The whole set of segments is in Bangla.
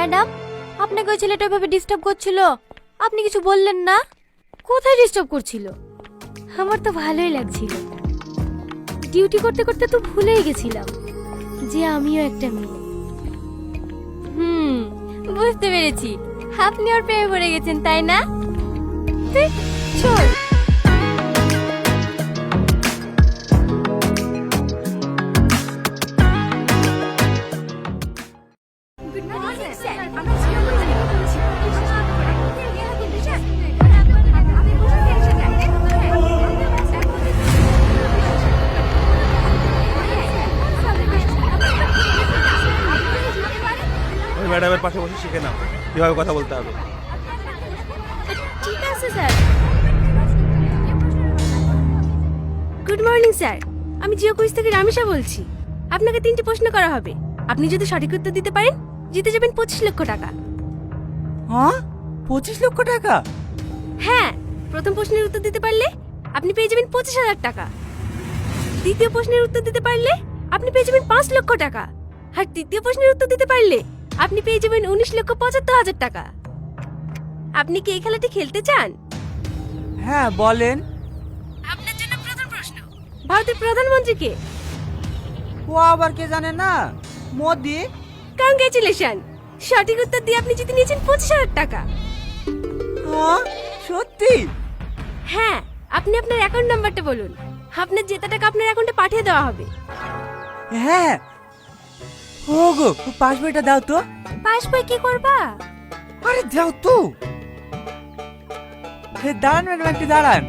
ম্যাডাম, আপনাকে ওই ছেলেটা ওইভাবে ডিস্টার্ব করছিল, আপনি কিছু বললেন না? কোথায় ডিস্টার্ব করছিল? আমার তো ভালোই লাগছিল। ডিউটি করতে করতে তো ভুলেই গেছিলাম যে আমিও একটা মেয়ে। বুঝতে পেরেছি, আপনি ওর প্রেমে পড়ে গেছেন, তাই না? চল। ওই ম্যাডামের পাশে বসে শিখে নাও কিভাবে কথা বলতে হবে। ঠিক আছে স্যার। গুড মর্নিং স্যার, আমি জিও কুইজ থেকে রামিশা বলছি। আপনাকে 3টি প্রশ্ন করা হবে, আপনি যদি সঠিক উত্তর দিতে পারেন জিতে যাবেন 25 লক্ষ টাকা। হ্যাঁ, 25 লক্ষ টাকা? হ্যাঁ, প্রথম প্রশ্নের উত্তর দিতে পারলে আপনি পেয়ে যাবেন 25,000 টাকা। দ্বিতীয় প্রশ্নের উত্তর দিতে পারলে আপনি পেয়ে যাবেন 5 লক্ষ টাকা। আর তৃতীয় প্রশ্নের উত্তর দিতে পারলে আপনি পেয়ে যাবেন 19,75,000 টাকা। আপনি কি এই খেলাটি খেলতে চান? হ্যাঁ, বলেন। আপনার জন্য প্রথম প্রশ্ন, ভারতের প্রধানমন্ত্রী কে? ও আবার কে জানে না? মোদি। কংগ্রেচুলেশন, সঠিক উত্তর দিয়ে আপনি জিতে নিয়েছেন 25,000 টাকা। হ্যাঁ, সত্যি? হ্যাঁ, আপনি আপনার অ্যাকাউন্ট নাম্বারটা বলুন, আপনার জেতা টাকা আপনার অ্যাকাউন্টে পাঠিয়ে দেওয়া হবে। হ্যাঁ। ওগো, পাস বইটা দাও তো। পাস বই কি করবা? আরে দাও তো। দাঁড়ান ম্যাডাম, একটু দাঁড়ান।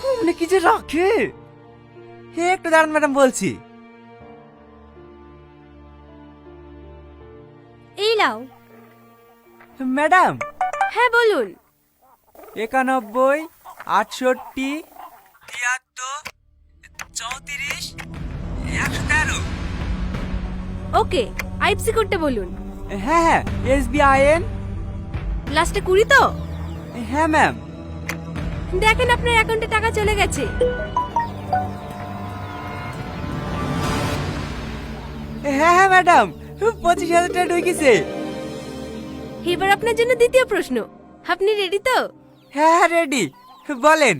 কমনে কি যে রাখে। হে, একটু দাঁড়ান ম্যাডাম, বলছি। এই নাও। ম্যাডাম। হ্যাঁ বলুন। 91, 68, 73, 34, 113। ওকে, আইএফসি কোডটা বলুন। হ্যাঁ হ্যাঁ, SBIN। লাস্টে 20 তো? হ্যাঁ ম্যাম। দেখেন আপনার অ্যাকাউন্টে টাকা চলে গেছে। হ্যাঁ হ্যাঁ ম্যাডাম, 25,000 টাকা ঢুকেছে। এবার আপনার জন্য দ্বিতীয় প্রশ্ন, আপনি রেডি তো? হ্যাঁ হ্যাঁ, রেডি, বলেন।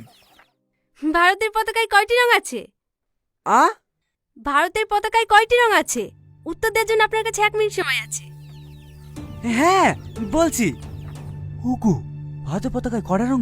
ভারতের পতাকায় কয়টি রং আছে? আ ভারতের পতাকায় কয়টি রং আছে? উত্তর দেওয়ার জন্য আপনার কাছে 1 মিনিট সময় আছে। হ্যাঁ, বলছি। হুকু, ভারতের পতাকায় কয়টা রং?